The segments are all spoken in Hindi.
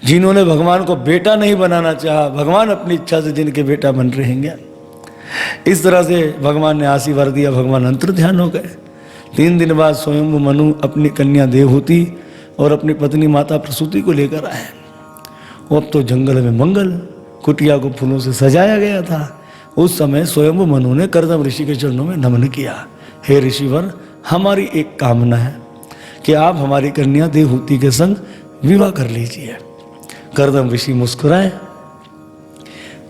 जिन्होंने भगवान को बेटा नहीं बनाना चाहा, भगवान अपनी इच्छा से जिनके बेटा बन रहेंगे। इस तरह से भगवान ने आशीर्वाद दिया, भगवान अंतर्ध्यान हो गए। 3 दिन बाद स्वयं मनु अपनी कन्या देवहूति और अपनी पत्नी माता प्रसूति को लेकर आए। अब तो जंगल में मंगल, कुटिया को फूलों से सजाया गया था। उस समय स्वयं मनु ने कर्दम ऋषि के चरणों में नमन किया। हे ऋषिवर, हमारी एक कामना है कि आप हमारी कन्या देवहूति के संग विवाह कर लीजिए। कर्दम ऋषि मुस्कुराए।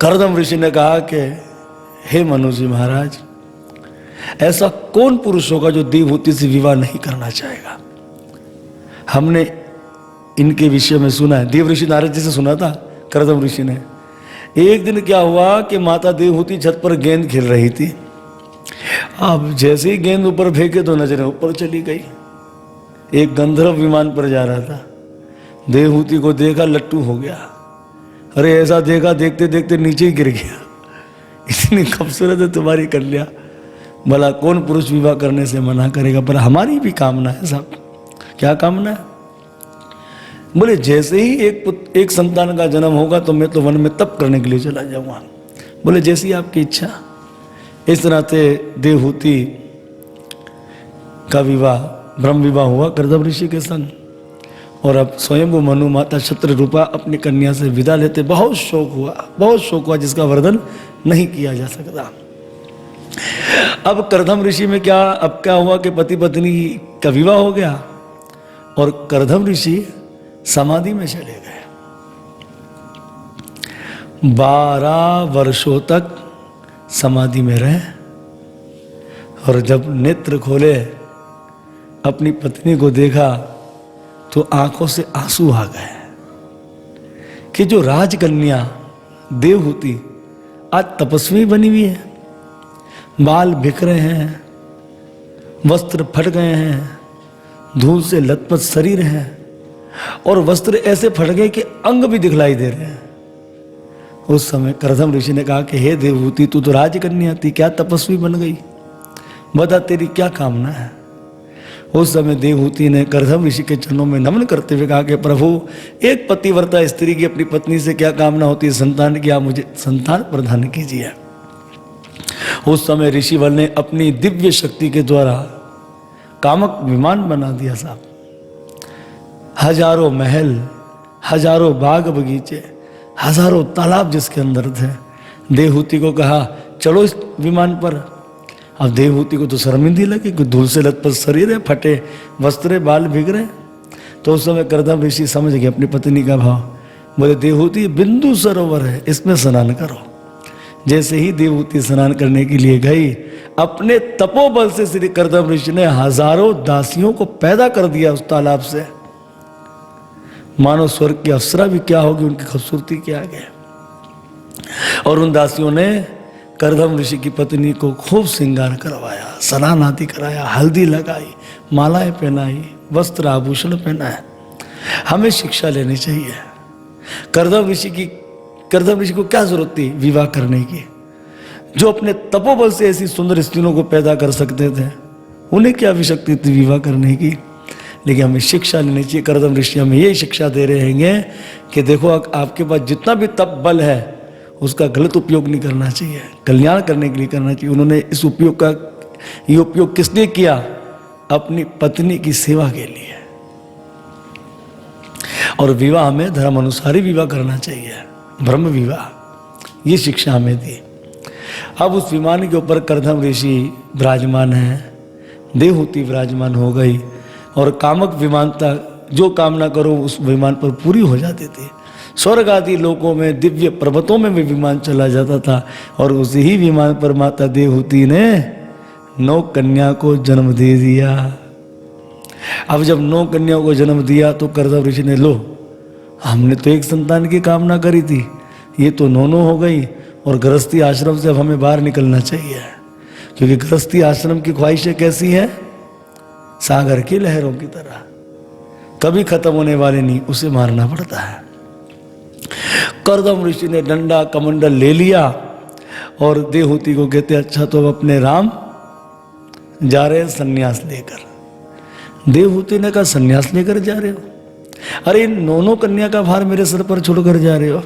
कर्दम ऋषि ने कहा कि हे मनु जी महाराज, ऐसा कौन पुरुष होगा जो देवहूति से विवाह नहीं करना चाहेगा। हमने इनके विषय में सुना है, देव ऋषि नारद जी से सुना था कर्दम ऋषि ने। एक दिन क्या हुआ कि माता देवहूति छत पर गेंद खेल रही थी। अब जैसे ही गेंद ऊपर फेंके तो नजरें ऊपर चली गई। एक गंधर्व विमान पर जा रहा था, देवहूति को देखा, लट्टू हो गया। अरे ऐसा देखा, देखते देखते नीचे ही गिर गया। इतनी खूबसूरत है तुम्हारी कन्या, भला कौन पुरुष विवाह करने से मना करेगा। पर हमारी भी कामना है साहब। क्या कामना है? बोले जैसे ही एक संतान का जन्म होगा तो मैं तो वन में तप करने के लिए चला जाऊंगा। बोले जैसी आपकी इच्छा। इस तरह से देवहूति का विवाह, ब्रह्म विवाह हुआ कर्दम ऋषि के संग। और अब स्वयं मनु माता शत्ररूपा अपनी कन्या से विदा लेते। बहुत शोक हुआ जिसका वर्णन नहीं किया जा सकता। अब कर्दम ऋषि में क्या हुआ कि पति पत्नी का विवाह हो गया और कर्दम ऋषि समाधि में चले गए। 12 वर्षों तक समाधि में रहे और जब नेत्र खोले, अपनी पत्नी को देखा तो आंखों से आंसू आ गए कि जो राजकन्या देवहूति आज तपस्वी बनी हुई है, बाल बिखरे हैं, वस्त्र फट गए हैं, धूल से लथपथ शरीर है और वस्त्र ऐसे फट गए कि अंग भी दिखलाई दे रहे हैं। उस समय कर्दम ऋषि ने कहा कि हे देवहूति, तू तो राजकन्या थी, क्या तपस्वी बन गई, बता तेरी क्या कामना है। उस समय देवहूति ने कर्दम ऋषि के चरणों में नमन करते हुए कहा कि प्रभु, एक पतिव्रता स्त्री की अपनी पत्नी से क्या कामना होती है, संतान की, आप मुझे संतान प्रदान कीजिए। उस समय ऋषिवर ने अपनी दिव्य शक्ति के द्वारा कामक विमान बना दिया साहब। हजारों महल, हजारों बाग बगीचे, हजारों तालाब जिसके अंदर थे। देवहूति को कहा चलो इस विमान पर। अब देवहूति को तो शर्मिंदी लगी कि धूल से लथपथ शरीर है, फटे वस्त्र, बाल भीग रहे। तो उस समय कर्दम ऋषि समझ गए अपनी पत्नी का भाव। बोले देवहूति, बिंदु सरोवर है, इसमें स्नान करो। जैसे ही देवहूति स्नान करने के लिए गई, अपने तपोबल से श्री कर्दम ऋषि ने हजारों दासियों को पैदा कर दिया उस तालाब से। मानो स्वर्ग की अप्सरा भी क्या होगी उनकी खूबसूरती के आगे। और उन दासियों ने कर्दम ऋषि की पत्नी को खूब श्रृंगार करवाया, स्नान आदि कराया, हल्दी लगाई, मालाएं पहनाई, वस्त्र आभूषण पहनाए। हमें शिक्षा लेनी चाहिए। कर्दम ऋषि को क्या जरूरत थी विवाह करने की? जो अपने तपोबल से ऐसी सुंदर स्त्रियों को पैदा कर सकते थे, उन्हें क्या आवश्यकता थी विवाह करने की? लेकिन हमें शिक्षा लेनी चाहिए। कर्दम ऋषि हमें यही शिक्षा दे रहे हैं कि देखो, आपके पास जितना भी तप बल है उसका गलत उपयोग नहीं करना चाहिए, कल्याण करने के लिए करना चाहिए। उन्होंने ये उपयोग किस लिए किया? अपनी पत्नी की सेवा के लिए। और विवाह में धर्म अनुसार ही विवाह करना चाहिए, ब्रह्म विवाह। ये शिक्षा हमें दी। अब उस विमान के ऊपर कर्दम ऋषि विराजमान है, देवहूति विराजमान हो गई और कामक विमानता जो कामना करो उस विमान पर पूरी हो जाती थी। स्वर्ग आदि लोकों में, दिव्य पर्वतों में भी विमान चला जाता था। और उसी ही विमान पर माता देवहूति ने 9 कन्या को जन्म दे दिया। अब जब 9 कन्याओं को जन्म दिया तो कर्दम ऋषि ने, लो, हमने तो एक संतान की कामना करी थी, ये तो 9 हो गई। और गृहस्थी आश्रम से अब हमें बाहर निकलना चाहिए, क्योंकि गृहस्थी आश्रम की ख्वाहिशें कैसी है? सागर की लहरों की तरह, कभी खत्म होने वाली नहीं, उसे मारना पड़ता है। कर्दम ऋषि ने डंडा कमंडल ले लिया और देवहूति को कहते, अच्छा तो अब अपने राम जा रहे हैं संन्यास लेकर। देवहूति ने कहा, संन्यास लेकर जा रहे हो? अरे इन नौनों कन्या का भार मेरे सर पर छोड़कर जा रहे हो,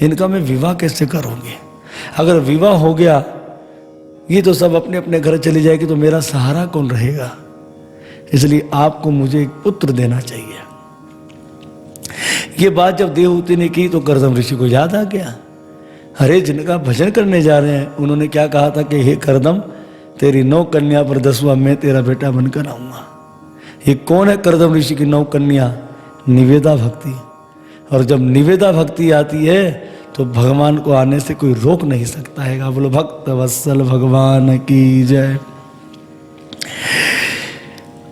इनका मैं विवाह कैसे करूंगी? अगर विवाह हो गया ये तो सब अपने अपने घर चली जाएगी, तो मेरा सहारा कौन रहेगा? इसलिए आपको मुझे एक पुत्र देना चाहिए। ये बात जब देवहूति ने की तो कर्दम ऋषि को याद आ गया, अरे जिनका भजन करने जा रहे हैं उन्होंने क्या कहा था कि हे कर्दम, तेरी 9 कन्या पर 10वां मैं तेरा बेटा बनकर आऊंगा। ये कौन है कर्दम ऋषि की 9 कन्या? निवेदा भक्ति। और जब निवेदा भक्ति आती है तो भगवान को आने से कोई रोक नहीं सकता है। बोलो भक्त वत्सल भगवान की जय।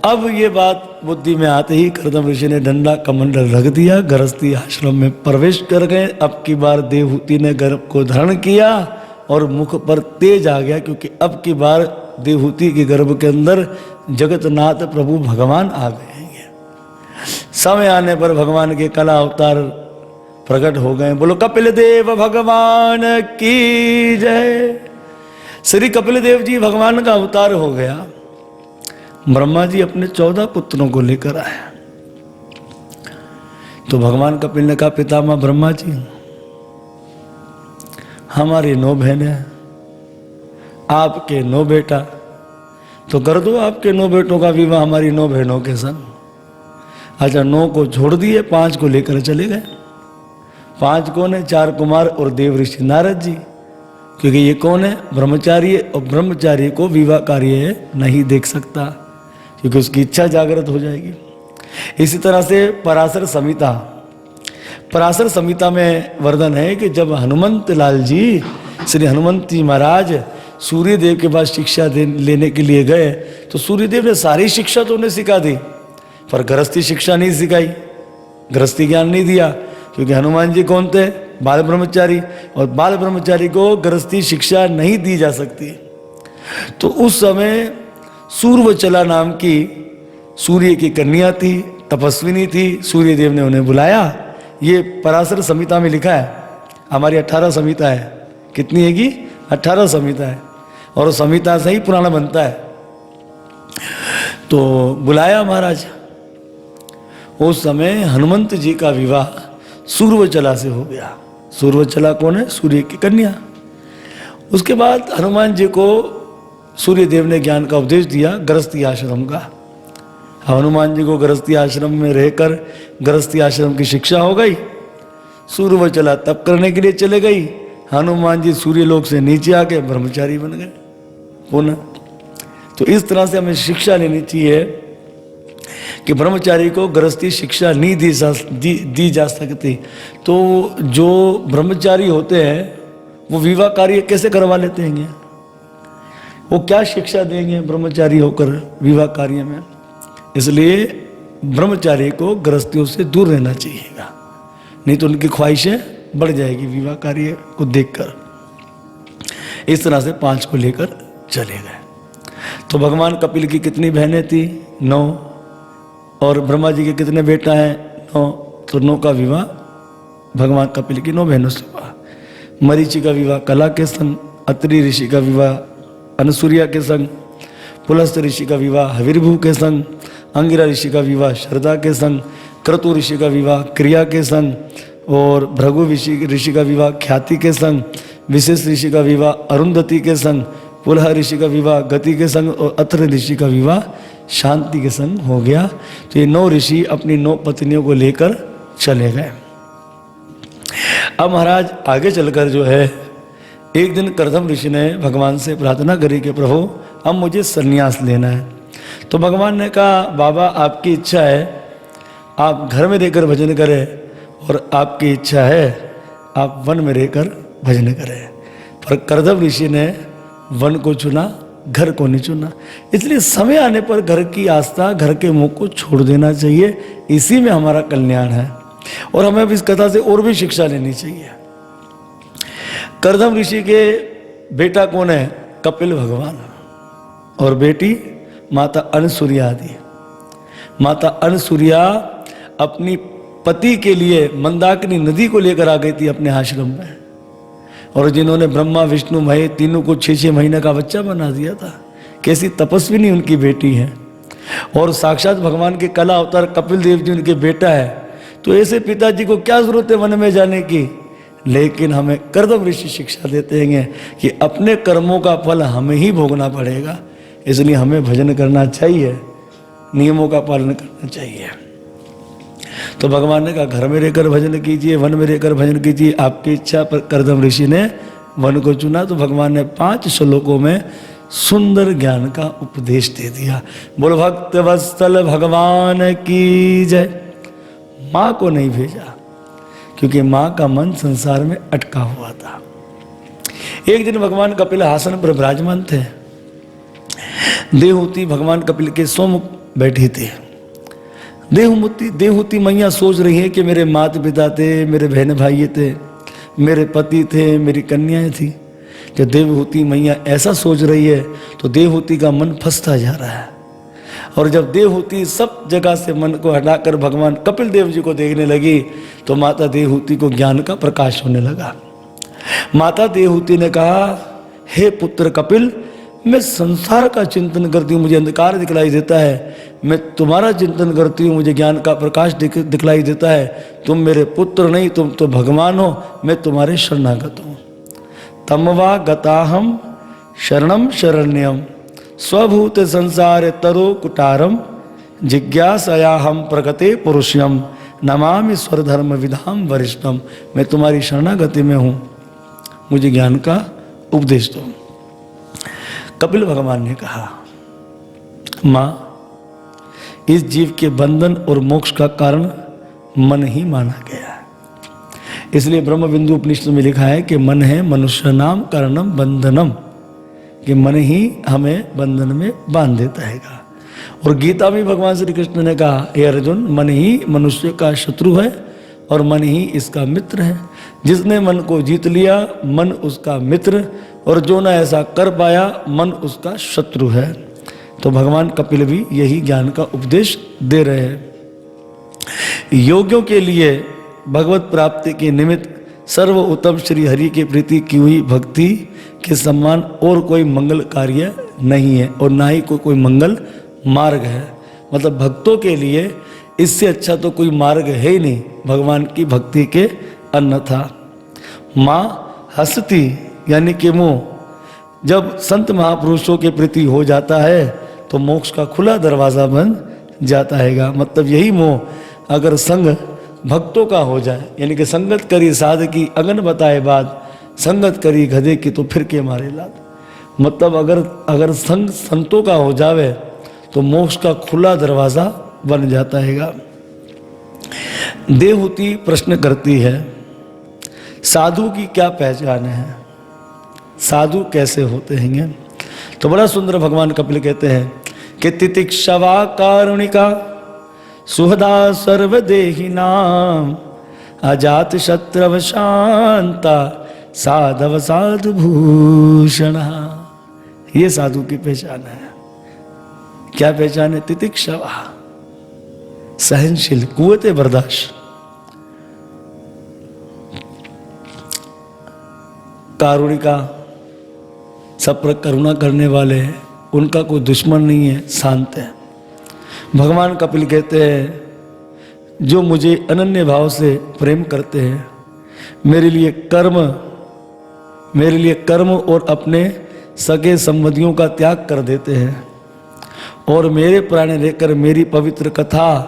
अब ये बात बुद्धि में आते ही कर्दम ऋषि ने डंडा कमंडल रख दिया, गृहस्थी आश्रम में प्रवेश कर गए। अब की बार देवहूति ने गर्भ को धारण किया और मुख पर तेज आ गया, क्योंकि अब की बार देवहूति के गर्भ के अंदर जगतनाथ प्रभु भगवान आ गए हैं। समय आने पर भगवान के कला अवतार प्रकट हो गए। बोलो कपिल देव भगवान की जय। श्री कपिल देव जी भगवान का अवतार हो गया। ब्रह्मा जी अपने 14 पुत्रों को लेकर आए, तो भगवान कपिल ने कहा पितामह ब्रह्मा जी, हमारी 9 बहनें, आपके 9 बेटा, तो कर दो आपके 9 बेटों का विवाह हमारी 9 बहनों के संग। अच्छा 9 को छोड़ दिए, 5 को लेकर चले गए। 5 कौन है? 4 कुमार और देव ऋषि नारद जी, क्योंकि ये कौन है? ब्रह्मचारी, और ब्रह्मचारी को विवाह कार्य नहीं देख सकता, क्योंकि उसकी इच्छा जागृत हो जाएगी। इसी तरह से पराशर संहिता, पराशर संहिता में वर्णन है कि जब हनुमंत लाल जी, श्री हनुमंत जी महाराज सूर्यदेव के पास शिक्षा लेने के लिए गए, तो सूर्यदेव ने सारी शिक्षा तो उन्हें सिखा दी, पर गृहस्थी शिक्षा नहीं सिखाई, गृहस्थी ज्ञान नहीं दिया, क्योंकि हनुमान जी कौन थे? बाल ब्रह्मचारी, और बाल ब्रह्मचारी को गृहस्थी शिक्षा नहीं दी जा सकती। तो उस समय सूर्यवचला नाम की सूर्य की कन्या थी, तपस्विनी थी। सूर्यदेव ने उन्हें बुलाया। ये पराशर संहिता में लिखा है। हमारी 18 संहिता है। कितनी है कि 18 संहिता है, और संहिता से ही पुराना बनता है। तो बुलाया महाराज। उस समय हनुमंत जी का विवाह सूर्यवचला से हो गया। सूर्यवचला कौन है? सूर्य की कन्या। उसके बाद हनुमान जी को सूर्यदेव ने ज्ञान का उपदेश दिया गृहस्थी आश्रम का। हनुमान जी को गृहस्थी आश्रम में रहकर गृहस्थी आश्रम की शिक्षा हो गई। सूर्यवचला तप करने के लिए चले गई। हनुमान जी सूर्यलोक से नीचे आके ब्रह्मचारी बन गए पुनः। तो इस तरह से हमें शिक्षा लेनी चाहिए कि ब्रह्मचारी को गृहस्थी शिक्षा नहीं दी जा सकती। तो जो ब्रह्मचारी होते हैं वो विवाह कार्य कैसे करवा लेते हैं? वो क्या शिक्षा देंगे ब्रह्मचारी होकर विवाह कार्य में? इसलिए ब्रह्मचारी को गृहस्थियों से दूर रहना चाहिएगा, नहीं तो उनकी ख्वाहिशें बढ़ जाएगी विवाह कार्य को देखकर। इस तरह से 5 को लेकर चले गए। तो भगवान कपिल की कितनी बहनें थी? 9। और ब्रह्मा जी के कितने बेटा हैं? 9। तो 9 का विवाह भगवान कपिल की 9 बहनों से हुआ। मरीचि का विवाह कला के संग, अत्रि ऋषि का विवाह अनुसूया के संग, पुलस्त ऋषि का विवाह हविर्भू के संग, अंगिरा ऋषि का विवाह श्रद्धा के संग, क्रतु ऋषि का विवाह क्रिया के संग, और भृगु ऋषि का विवाह ख्याति के संग, विशेष ऋषि का विवाह अरुंधति के संग, पुलह ऋषि का विवाह गति के संग, और अत्र ऋषि का विवाह शांति के संग हो गया। तो ये 9 ऋषि अपनी 9 पत्नियों को लेकर चले गए। अब महाराज आगे चलकर जो है, एक दिन कर्दम ऋषि ने भगवान से प्रार्थना करी कि प्रभु अब मुझे संन्यास लेना है। तो भगवान ने कहा बाबा आपकी इच्छा है आप घर में रहकर भजन करें, और आपकी इच्छा है आप वन में रहकर भजन करें। पर कर्दम ऋषि ने वन को चुना, घर को नहीं चुना। इसलिए समय आने पर घर की आस्था, घर के मुख को छोड़ देना चाहिए। इसी में हमारा कल्याण है, और हमें इस कथा से और भी शिक्षा लेनी चाहिए। कर्दम ऋषि के बेटा कौन है? कपिल भगवान, और बेटी माता अनसुरिया आदि। माता अनसुरिया अपनी पति के लिए मंदाकिनी नदी को लेकर आ गई थी अपने आश्रम में, और जिन्होंने ब्रह्मा विष्णु महेश तीनों को 6-6 महीने का बच्चा बना दिया था। कैसी तपस्विनी उनकी बेटी है। और साक्षात भगवान के कला अवतार कपिल देव जी उनके बेटा है, तो ऐसे पिताजी को क्या जरूरत है वन में जाने की। लेकिन हमें कर्दम ऋषि शिक्षा देते हैं कि अपने कर्मों का फल हमें ही भोगना पड़ेगा, इसलिए हमें भजन करना चाहिए, नियमों का पालन करना चाहिए। तो भगवान ने कहा घर में रहकर भजन कीजिए, वन में रहकर भजन कीजिए, आपकी इच्छा। पर कर्दम ऋषि ने वन को चुना, तो भगवान ने 5 श्लोकों में सुंदर ज्ञान का उपदेश दे दिया। बोल भक्त वत्सल भगवान की जय। माँ को नहीं भेजा क्योंकि माँ का मन संसार में अटका हुआ था। एक दिन भगवान कपिल आसन पर विराजमान थे। देवहूति भगवान कपिल के सम्मुख बैठी थी। देवहूति मैया सोच रही है कि मेरे माता पिता थे, मेरे बहन भाई थे, मेरे पति थे, मेरी कन्याएं थी। जब देवहूति मैया ऐसा सोच रही है तो देवहूति का मन फंसता जा रहा है। और जब देवहूति सब जगह से मन को हटाकर भगवान कपिल देव जी को देखने लगी तो माता देवहूति को ज्ञान का प्रकाश होने लगा। माता देवहूति ने कहा, हे पुत्र कपिल, मैं संसार का चिंतन करती हूँ, मुझे अंधकार दिखलाई देता है। मैं तुम्हारा चिंतन करती हूँ, मुझे ज्ञान का प्रकाश दिखलाई देता है। तुम मेरे पुत्र नहीं, तुम तो भगवान हो, मैं तुम्हारे शरणागत हूँ। तमवा गताहम शरणम शरण्यम स्वभूत संसार तरो कुटारम जिज्ञासया हम प्रगते पुरुषयम नमामि स्वरधर्म विधाम वरिष्ठम। मैं तुम्हारी शरणागति में हूँ, मुझे ज्ञान का उपदेश दो। कपिल भगवान ने कहा, माँ, इस जीव के बंधन और मोक्ष का कारण मन ही माना गया है। इसलिए ब्रह्म बिंदु उपनिषद में लिखा है कि मन है मनुष्य नाम कारणम बंधनम, कि मन ही हमें बंधन में बांध देता है। और गीता में भगवान श्री कृष्ण ने कहा, हे अर्जुन, मन ही मनुष्य का शत्रु है और मन ही इसका मित्र है। जिसने मन को जीत लिया मन उसका मित्र, और जो ना ऐसा कर पाया मन उसका शत्रु है। तो भगवान कपिल भी यही ज्ञान का उपदेश दे रहे हैं। योगियों के लिए भगवत प्राप्ति के निमित्त सर्व उत्तम श्री हरि के प्रति की हुई भक्ति के सम्मान और कोई मंगल कार्य नहीं है, और ना ही कोई मंगल मार्ग है। मतलब भक्तों के लिए इससे अच्छा तो कोई मार्ग है ही नहीं भगवान की भक्ति के अन्यथा। माँ हस्ती यानी कि मोह जब संत महापुरुषों के प्रति हो जाता है तो मोक्ष का खुला दरवाजा बन जाता है। मतलब यही मोह अगर संग भक्तों का हो जाए, यानी कि संगत करी साध की अगन बताए बात, संगत करी गधे की तो फिर के मारे लाद। मतलब अगर संग संतों का हो जावे तो मोक्ष का खुला दरवाजा बन जाता है। देवहूति प्रश्न करती है, साधु की क्या पहचान है, साधु कैसे होते हैं? तो बड़ा सुंदर भगवान कपिल कहते हैं कि तितिक्षवा कारुणिका सुहदा सर्वदेहिनाम अजात शत्रव शांता साधव साधु भूषण। ये साधु की पहचान है। क्या पहचान है? तितिक्षवा, सहनशील, कुव्वते बर्दाश्त, कारुणिका, सब पर करुणा करने वाले हैं, उनका कोई दुश्मन नहीं है, शांत है। भगवान कपिल कहते हैं जो मुझे अनन्य भाव से प्रेम करते हैं, मेरे लिए कर्म और अपने सगे संबंधियों का त्याग कर देते हैं और मेरे प्राण लेकर मेरी पवित्र कथा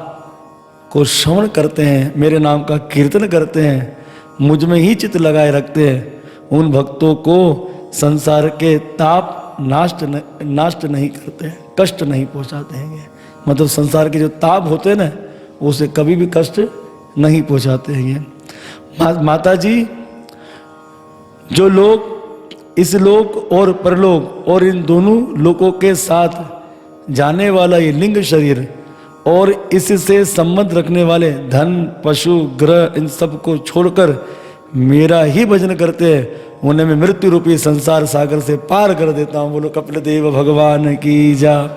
को श्रवण करते हैं, मेरे नाम का कीर्तन करते हैं, मुझ में ही चित्त लगाए रखते हैं, उन भक्तों को संसार के ताप नाश नहीं करते, कष्ट नहीं पहुंचाते हैं। मतलब संसार के जो ताप होते हैं ना, उसे कभी भी कष्ट नहीं पहुंचाते हैं। माता जी, जो लोग इस लोक और परलोक और इन दोनों लोकों के साथ जाने वाला ये लिंग शरीर और इससे संबंध रखने वाले धन, पशु, ग्रह, इन सब को छोड़कर मेरा ही भजन करते हैं, उन्हें मैं मृत्यु रूपी संसार सागर से पार कर देता हूँ। बोलो कपिल देव भगवान की जा।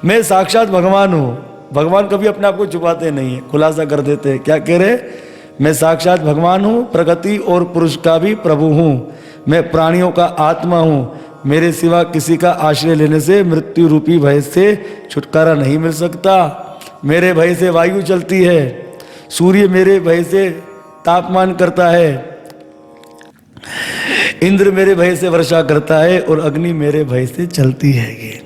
मैं साक्षात भगवान हूँ। भगवान कभी अपने आप को छुपाते नहीं है, खुलासा कर देते हैं। क्या कह रहे? मैं साक्षात भगवान हूँ, प्रकृति और पुरुष का भी प्रभु हूँ, मैं प्राणियों का आत्मा हूँ, मेरे सिवा किसी का आश्रय लेने से मृत्यु रूपी भय से छुटकारा नहीं मिल सकता। मेरे भय से वायु चलती है, सूर्य मेरे भय से तापमान करता है, इंद्र मेरे भय से वर्षा करता है और अग्नि मेरे भय से चलती है। ये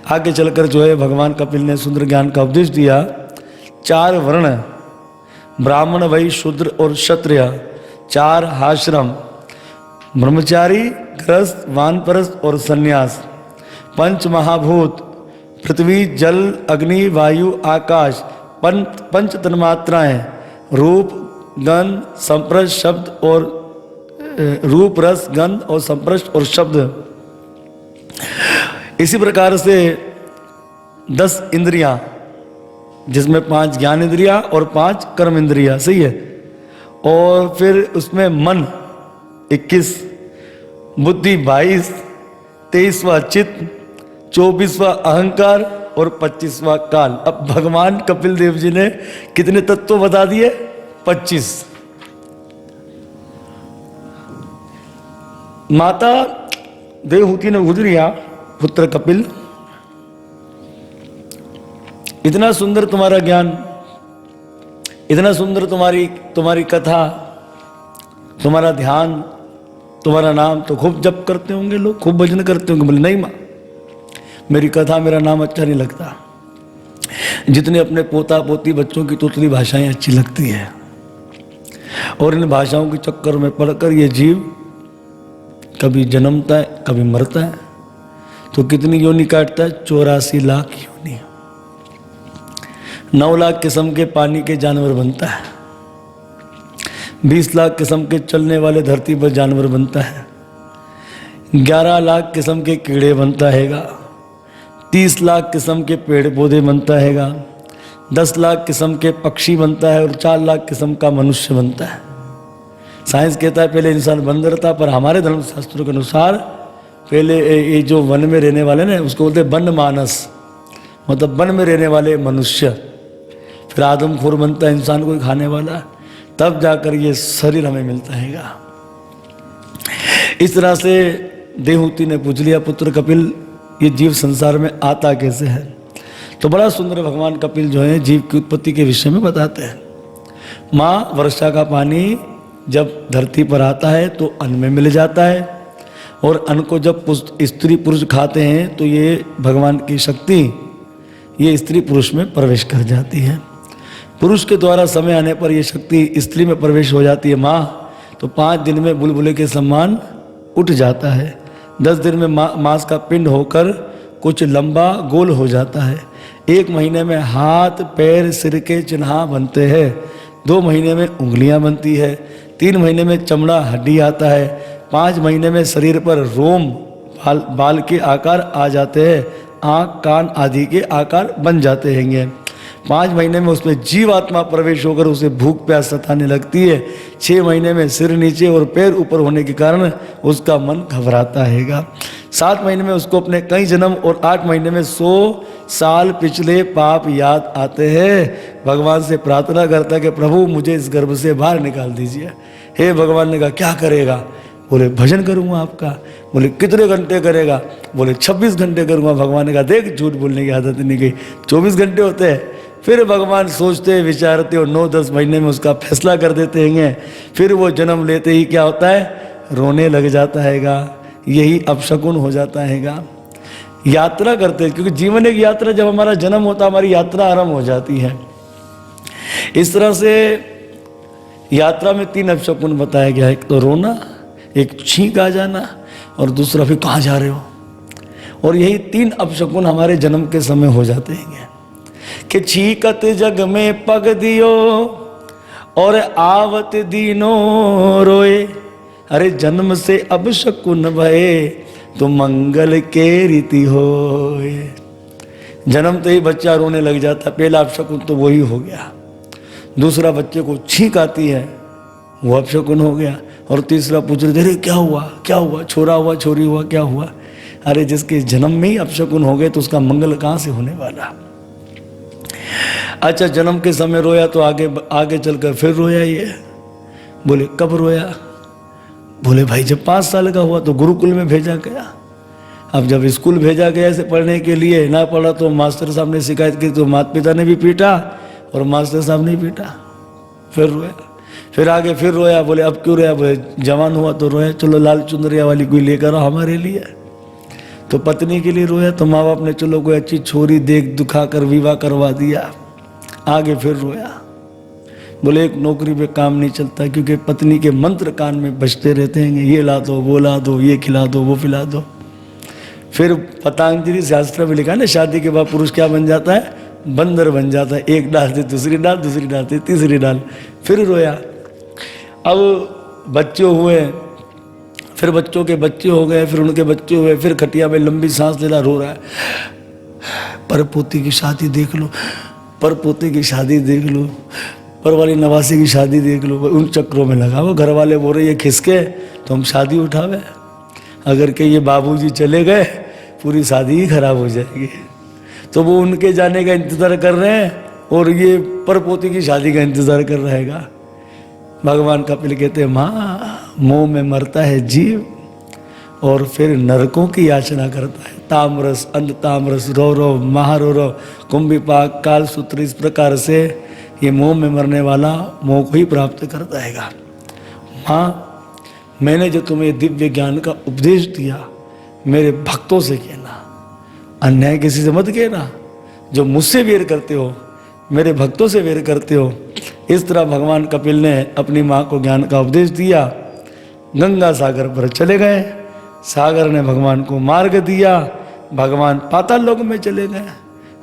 आगे चलकर जो है भगवान कपिल ने सुंदर ज्ञान का उपदेश दिया। 4 वर्ण ब्राह्मण, वैश्य, शूद्र और क्षत्रिय, 4 आश्रम ब्रह्मचारी, गृहस्थ, वानप्रस्थ और सन्यास, 5 महाभूत पृथ्वी, जल, अग्नि, वायु, आकाश, 5 तन्मात्राएं रूप, गंध, संप्रष्ट, शब्द और रूप, रस, गंध और संप्रष्ट और शब्द। इसी प्रकार से 10 इंद्रियां, जिसमें 5 ज्ञान इंद्रियां और 5 कर्म इंद्रियां, सही है। और फिर उसमें मन 21, बुद्धि 22, 23वां चित्त, 24वां अहंकार और 25वां काल। अब भगवान कपिल देव जी ने कितने तत्व बता दिए? 25। माता देवहूति ने गुजरिया, पुत्र कपिल, इतना सुंदर तुम्हारा ज्ञान, इतना सुंदर तुम्हारी कथा, तुम्हारा ध्यान, तुम्हारा नाम तो खूब जप करते होंगे लोग, खूब भजन करते होंगे। बोले नहीं माँ, मेरी कथा मेरा नाम अच्छा नहीं लगता। जितने अपने पोता पोती बच्चों की तोतली भाषाएं अच्छी लगती है, और इन भाषाओं के चक्कर में पड़कर ये जीव कभी जन्मता है, कभी मरता है, तो कितनी योनि काटता है? 84 लाख योनि। 9 लाख किस्म के पानी के जानवर बनता है, 20 लाख किस्म के चलने वाले धरती पर जानवर बनता है, 11 लाख किस्म के कीड़े बनता हैगा, 30 लाख किस्म के पेड़ पौधे बनता हैगा, 10 लाख किस्म के पक्षी बनता है और 4 लाख किस्म का मनुष्य बनता है। साइंस कहता है पहले इंसान बंदर था, पर हमारे धर्मशास्त्रों के अनुसार पहले ये जो वन में रहने वाले ना, उसको बोलते वन मानस, मतलब वन में रहने वाले मनुष्य। फिर आदमखोर बनता है, इंसान को खाने वाला, तब जाकर ये शरीर हमें मिलता हैगा। इस तरह से देवहूति ने पूछ लिया, पुत्र कपिल, ये जीव संसार में आता कैसे है? तो बड़ा सुंदर भगवान कपिल जो है जीव की उत्पत्ति के विषय में बताते हैं। माँ वर्षा का पानी जब धरती पर आता है तो अन्न में मिल जाता है, और अन्न को जब स्त्री पुरुष खाते हैं तो ये भगवान की शक्ति ये स्त्री पुरुष में प्रवेश कर जाती है। पुरुष के द्वारा समय आने पर ये शक्ति स्त्री में प्रवेश हो जाती है माँ, तो 5 दिन में बुलबुले के समान उठ जाता है। 10 दिन में मांस का पिंड होकर कुछ लंबा गोल हो जाता है। 1 महीने में हाथ पैर सिर के चिन्ह बनते हैं। 2 महीने में उंगलियां बनती है। 3 महीने में चमड़ा हड्डी आता है। 5 महीने में शरीर पर रोम बाल के आकार आ जाते हैं। आँख कान आदि के आकार बन जाते हैं। 5 महीने में उसमें जीवात्मा प्रवेश होकर उसे भूख प्यास सताने लगती है। 6 महीने में सिर नीचे और पैर ऊपर होने के कारण उसका मन घबराता हैगा। 7 महीने में उसको अपने कई जन्म और 8 महीने में 100 साल पिछले पाप याद आते हैं। भगवान से प्रार्थना करता है कि प्रभु मुझे इस गर्भ से बाहर निकाल दीजिए। हे भगवान ने कहा क्या करेगा? बोले भजन करूँगा आपका। बोले कितने घंटे करेगा? बोले 26 घंटे करूँगा। भगवान ने कहा देख झूठ बोलने की आदत नहीं गई, 24 घंटे होते हैं। फिर भगवान सोचते विचारते और 9-10 महीने में उसका फैसला कर देते हैं। फिर वो जन्म लेते ही क्या होता है? रोने लग जाता हैगा। यही अपशकुन हो जाता हैगा। यात्रा करते हैं, क्योंकि जीवन एक यात्रा, जब हमारा जन्म होता है हमारी यात्रा आरंभ हो जाती है। इस तरह से यात्रा में 3 अपशकुन बताया गया है। एक तो रोना, एक छींक आ जाना, और दूसरा फिर कहाँ जा रहे हो। और यही 3 अपशकुन हमारे जन्म के समय हो जाते हैं कि छीकत जग में पग दियो और आवत दीनो रोए। अरे जन्म से अब शकुन भये तो मंगल के रीति होए। जन्मते ही बच्चा रोने लग जाता, पहला अपशकुन तो वही हो गया। दूसरा बच्चे को छींक आती है, वो अपशकुन हो गया। और तीसरा पूछ रहे थे क्या हुआ क्या हुआ, छोरा हुआ छोरी हुआ क्या हुआ। अरे जिसके जन्म में ही अपशकुन हो गए तो उसका मंगल कहाँ से होने वाला। अच्छा जन्म के समय रोया तो आगे चलकर फिर रोया ये। बोले कब रोया? बोले भाई जब 5 साल का हुआ तो गुरुकुल में भेजा गया। अब जब स्कूल भेजा गया इसे पढ़ने के लिए, ना पढ़ा तो मास्टर साहब ने शिकायत की, तो माता पिता ने भी पीटा और मास्टर साहब ने पीटा। फिर रोया, फिर आगे फिर रोया, बोले अब क्यों रोया? बोले जवान हुआ तो रोया, चलो लाल चुनरिया वाली कोई लेकर आओ हमारे लिए। तो पत्नी के लिए रोया, तो माँ बाप ने चलो कोई अच्छी छोरी देख दुखा कर विवाह करवा दिया। आगे फिर रोया, बोले एक नौकरी पे काम नहीं चलता, क्योंकि पत्नी के मंत्र कान में बजते रहते हैं, ये ला दो वो ला दो, ये खिला दो वो पिला दो। फिर पतंजलि शास्त्र में लिखा है ना, शादी के बाद पुरुष क्या बन जाता है? बंदर बन जाता है। एक डाल से दूसरी डाल, दूसरी डाल से तीसरी डाल। फिर रोया। अब बच्चे हुए, फिर बच्चों के बच्चे हो गए, फिर उनके बच्चे हुए, फिर खटिया में लंबी सांस लेना, रो रहा है। पर पोती की शादी देख लो, पर पोते की शादी देख लो, पर वाली नवासी की शादी देख लो। उन चक्रों में लगा वो। घर वाले बोल रहे ये खिसके तो हम शादी उठावे, अगर के ये बाबूजी चले गए पूरी शादी ही खराब हो जाएगी। तो वो उनके जाने का इंतज़ार कर रहे हैं और ये परपोती की शादी का इंतज़ार कर रहेगा। भगवान कपिल कहते हैं माँ, मोह में मरता है जीव और फिर नरकों की याचना करता है। तामरस, अंध तामरस, रौरव, महारौरव, कुंभिपाक, कालसूत्र, इस प्रकार से ये मोह में मरने वाला मोह को ही प्राप्त करता है। माँ, मैंने जो तुम्हें दिव्य ज्ञान का उपदेश दिया, मेरे भक्तों से कहना, अन्याय किसी से मत कहना। जो मुझसे वेर करते हो, मेरे भक्तों से वेर करते हो। इस तरह भगवान कपिल ने अपनी माँ को ज्ञान का उपदेश दिया। गंगा सागर पर चले गए, सागर ने भगवान को मार्ग दिया। भगवान पाताल लोक में चले गए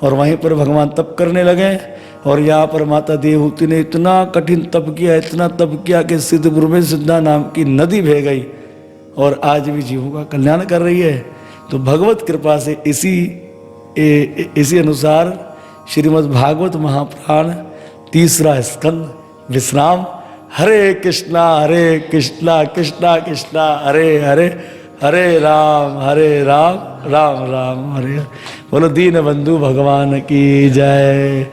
और वहीं पर भगवान तप करने लगे। और यहाँ पर माता देवहूति ने इतना कठिन तप किया, इतना तप किया कि सिद्धपुर में सिद्धा नाम की नदी बह गई और आज भी जीवों का कल्याण कर रही है। तो भगवत कृपा से इसी अनुसार श्रीमद् भागवत महापुराण 3रा स्कंद विश्राम। हरे कृष्णा कृष्णा कृष्णा हरे हरे, हरे राम राम राम हरे हरे। बोलो दीन बंधु भगवान की जय।